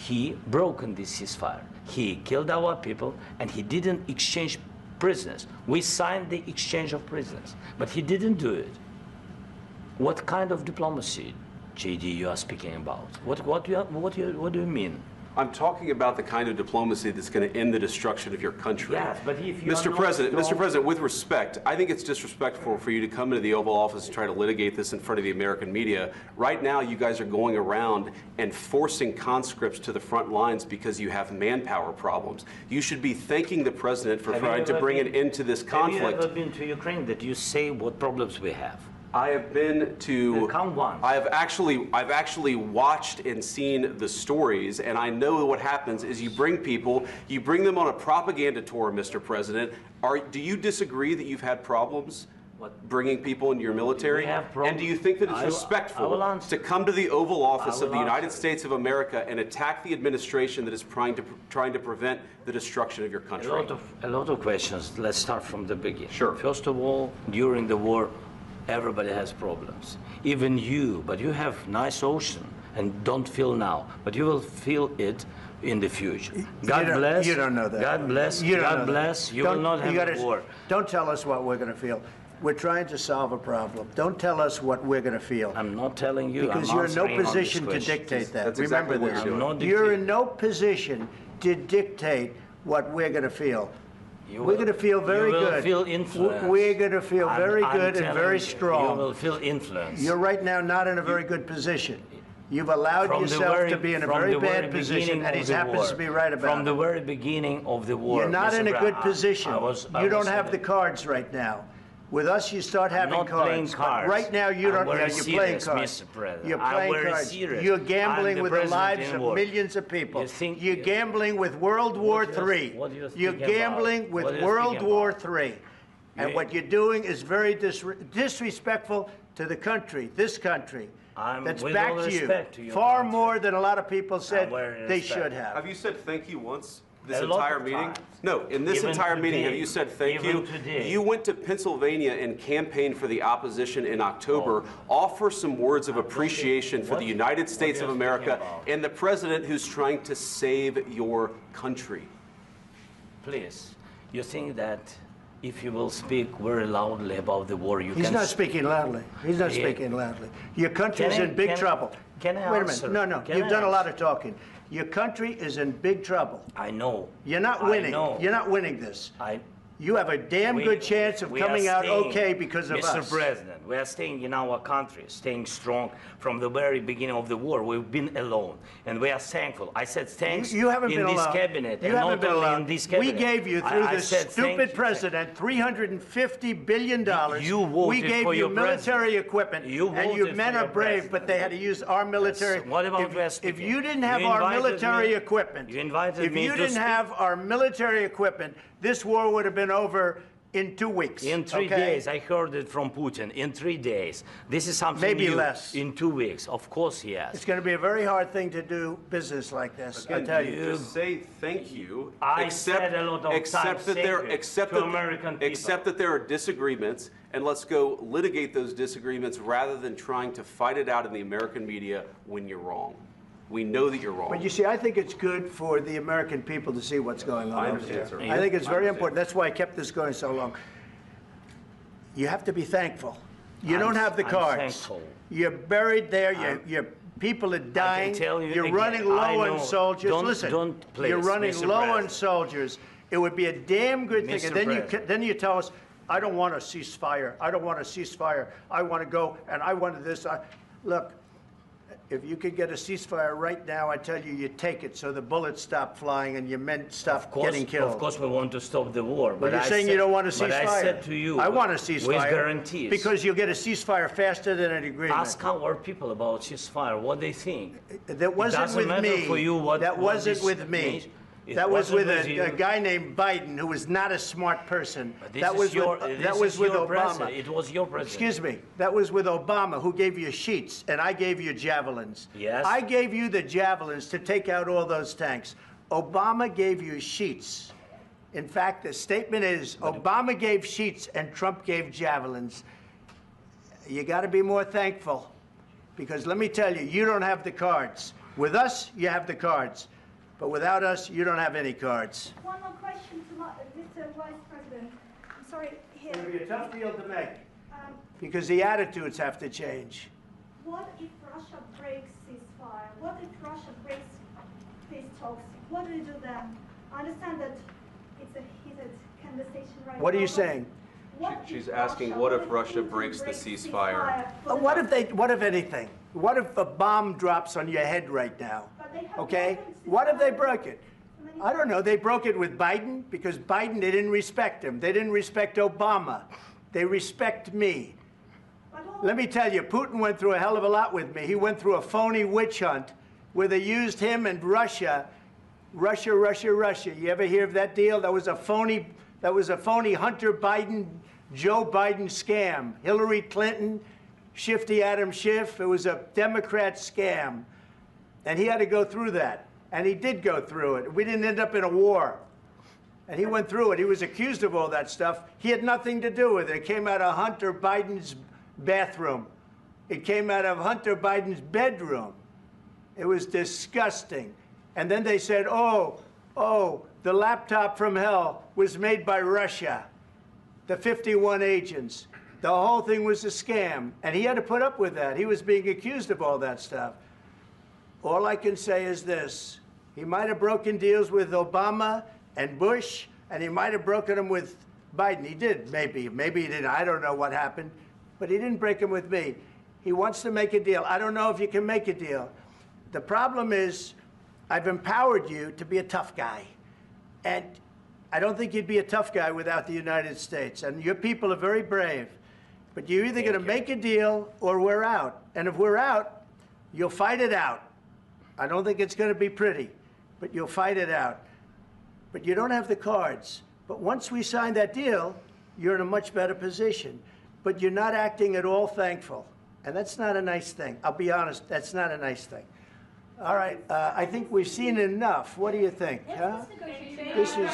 he broken this ceasefire. He killed our people, and he didn't exchange prisoners. We signed the exchange of prisoners, but he didn't do it. What kind of diplomacy, JD, you are speaking about? What do you mean? I'm talking about the kind of diplomacy that's going to end the destruction of your country. Yes, but if you Mr. President, with respect, I think it's disrespectful for you to come into the Oval Office and try to litigate this in front of the American media. Right now, you guys are going around and forcing conscripts to the front lines because you have manpower problems. You should be thanking the President for trying to bring an end to this conflict. Have you ever been to Ukraine that you say what problems we have? I have been to. Come once. I've actually watched and seen the stories, and I know what happens is you bring people, you bring them on a propaganda tour, Mr. President. Do you disagree that you've had problems bringing people into your military? And do you think that it's respectful to come to the Oval Office of the United States of America and attack the administration that is trying to prevent the destruction of your country? A lot of questions. Let's start from the beginning. Sure. First of all, during the war, everybody has problems, even you, but you have nice ocean and don't feel now, but you will feel it in the future. God bless. You don't know that. God bless. God bless. You will not have a war. Don't tell us what we're going to feel. We're trying to solve a problem. Don't tell us what we're going to feel. I'm not telling you. Because you're in no position to dictate that. That's Remember exactly this. You're in no position to dictate what we're going to feel. We're going to feel very good. You will feel influence. We're going to feel very good and very strong. You will feel influence. You're right now not in a very good position. You've allowed yourself to be in a very bad position, and he happens to be right about it. From the very beginning of the war. You're not in a good position. You don't have the cards right now. With us, you start having cards. But right now, you don't. You're playing cards. You're playing cards. You're gambling with the lives of millions of people. You're gambling with World War III. You're gambling with World War III. And what you're doing is very disrespectful to the country, this country, that's backed you far more than a lot of people said they should have. Have you said thank you once? This entire meeting? No, in this entire meeting, have you said thank you? You went to Pennsylvania and campaigned for the opposition in October. Offer some words of appreciation for the United States of America and the president who's trying to save your country. Please, you think that if you will speak very loudly about the war, He's not speaking loudly. He's not speaking loudly. Your country is in big trouble. Can I Wait a minute. No. You've done a lot of talking. Your country is in big trouble. I know. You're not winning. You're not winning this. You have a damn good chance of coming out okay because of us. Mr. President, we are staying in our country, staying strong from the very beginning of the war. We've been alone, and we are thankful. I said thanks you haven't in been this alone. cabinet, you and haven't not been only alone. in this cabinet. We gave you, through this stupid president, $350 billion. You voted we gave for you your military equipment, and you men are brave, president. but they had to use our military. Yes. What about if you didn't have our military equipment, you invited me if you didn't have our military equipment, this war would have been over in 2 weeks. In 3 days, I heard it from Putin. In 3 days, this is something maybe new. less. In 2 weeks, of course, yes. It's going to be a very hard thing to do business like this. Again, I tell you, just say thank you. I said a lot of times Accept that there are disagreements, and let's go litigate those disagreements rather than trying to fight it out in the American media when you're wrong. We know that you're wrong. But you see, I think it's good for the American people to see what's going on. I understand, sir. I think it's very important. That's why I kept this going so long. You have to be thankful. You don't have the cards. Thankful. You're buried there. Your people are dying. I can tell you You're again, running low on soldiers. Listen, please, you're running Mr. low President. on soldiers. It would be a damn good thing. Mr. And then you tell us, I don't want a ceasefire. I don't want a ceasefire. I want to go, and I wanted this. Look. If you could get a ceasefire right now, I tell you, you take it so the bullets stop flying and your men stop getting killed. Of course, we want to stop the war. But you're saying you don't want a ceasefire. But I said to you, I want a ceasefire. With guarantees. Because you'll get a ceasefire faster than an agreement. Ask our people about ceasefire, what they think. That wasn't with me. For you what, that wasn't with me. That was with a guy named Biden, who was not a smart person. That was with Obama. It was your president. Excuse me. That was with Obama, who gave you sheets, and I gave you javelins. Yes. I gave you the javelins to take out all those tanks. Obama gave you sheets. In fact, the statement is Obama gave sheets and Trump gave javelins. You got to be more thankful, because let me tell you, you don't have the cards. With us, you have the cards. But without us, you don't have any cards. One more question to Mr. Vice President. I'm sorry, here. It's going to be a tough deal to make because the attitudes have to change. What if Russia breaks ceasefire? What if Russia breaks peace talks? What do you do then? I understand that it's a heated conversation right now. What are you saying? She's asking, what if Russia breaks the ceasefire? What if anything? What if a bomb drops on your head right now? Okay? What if they broke it? I don't know. They broke it with Biden because Biden, they didn't respect him. They didn't respect Obama. They respect me. Let me tell you, Putin went through a hell of a lot with me. He went through a phony witch hunt where they used him and Russia. Russia. You ever hear of that deal? That was a phony Hunter Biden, Joe Biden scam. Hillary Clinton, Shifty Adam Schiff. It was a Democrat scam. And he had to go through that. And he did go through it. We didn't end up in a war. And he went through it. He was accused of all that stuff. He had nothing to do with it. It came out of Hunter Biden's bathroom. It came out of Hunter Biden's bedroom. It was disgusting. And then they said, oh, the laptop from hell was made by Russia, the 51 agents. The whole thing was a scam. And he had to put up with that. He was being accused of all that stuff. All I can say is this. He might have broken deals with Obama and Bush, and he might have broken them with Biden. He did, maybe. Maybe he didn't. I don't know what happened. But he didn't break them with me. He wants to make a deal. I don't know if you can make a deal. The problem is I've empowered you to be a tough guy. And I don't think you'd be a tough guy without the United States. And your people are very brave. But you're either going to make a deal or we're out. And if we're out, you'll fight it out. I don't think it's going to be pretty, but you'll fight it out. But you don't have the cards. But once we sign that deal, you're in a much better position. But you're not acting at all thankful. And that's not a nice thing. I'll be honest, that's not a nice thing. All right, I think we've seen enough. What do you think? Huh? This is...